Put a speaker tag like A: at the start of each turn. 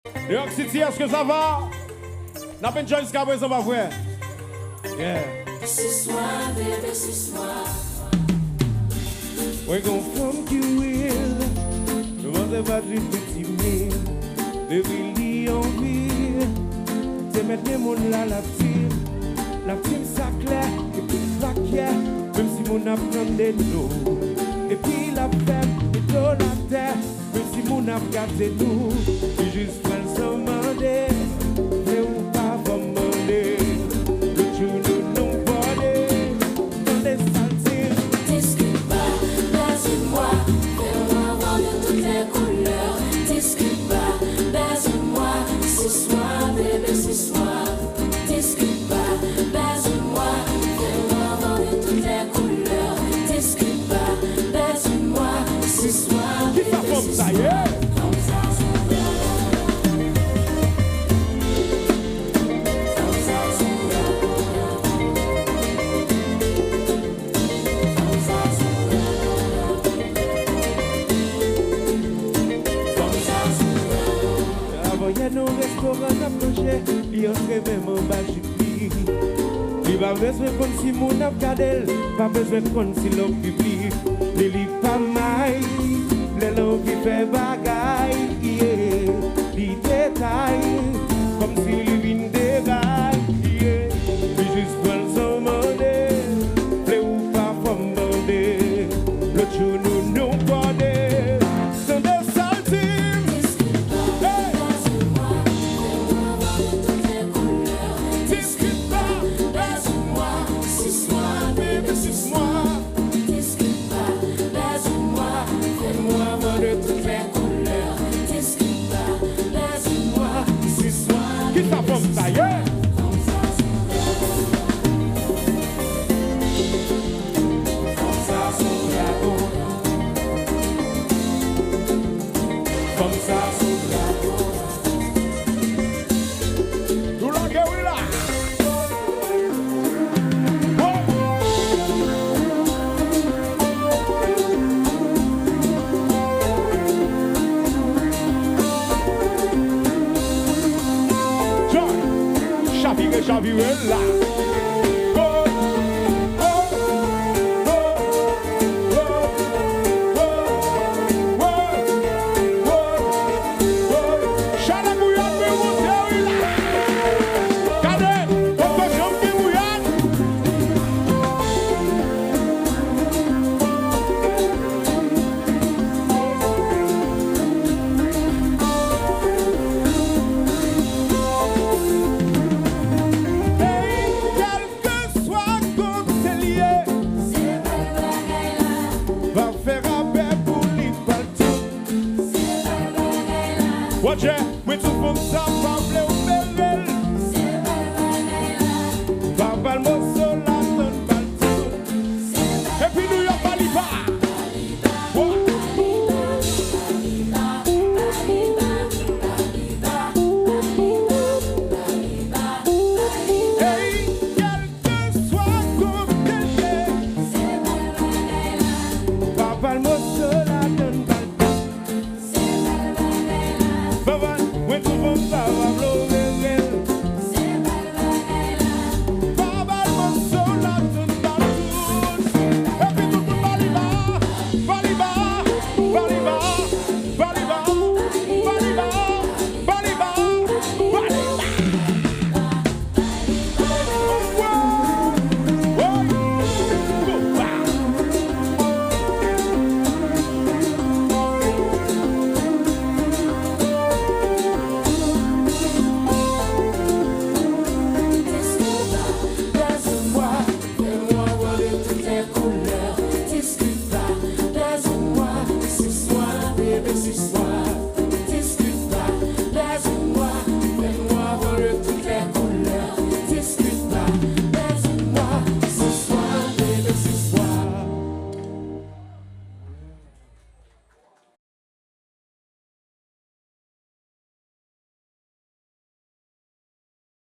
A: York City, est-ce que ça va? N'a pas une joie jusqu'à présent, ma frère. Yeah.
B: Ce soir, bébé, ce soir.
A: We're gonna funk you in. Whatever du petit mille. Baby, lit en ville. T'es mettre les mots là, la team. La team, ça clair. Et puis, ça clair. Même si mon apprend des noms. Et puis, la femme, et dans la terre. Même si mon ap gâté nous. Et juste pas le demander. Mais ou pas demander. Le tout nous non voler. Dans les saltines.
B: Discute pas, baise-moi. Fais-moi voir de toutes les couleurs. Discute pas, baise-moi. Ce soir, bébé, ce soir. Discute pas, baise-moi. Fais-moi voir de toutes les couleurs. Discute pas, baise-moi. Ce soir, bébé, ce soir.
A: Nos restaurants à manger, il entre même en bas du lit. Il va besoin comme si mon ap gardé, pas besoin comme si l'homme public. Les livres pas mal, les langues qui fait bagaille, yeah. Les détails, comme si les vignes déraillent, yeah. Puis juste prendre son monnaie, les ou pas pour demander, le chou nous nous connaît. Sans des saltines. Chavirella. Watch it, we're too from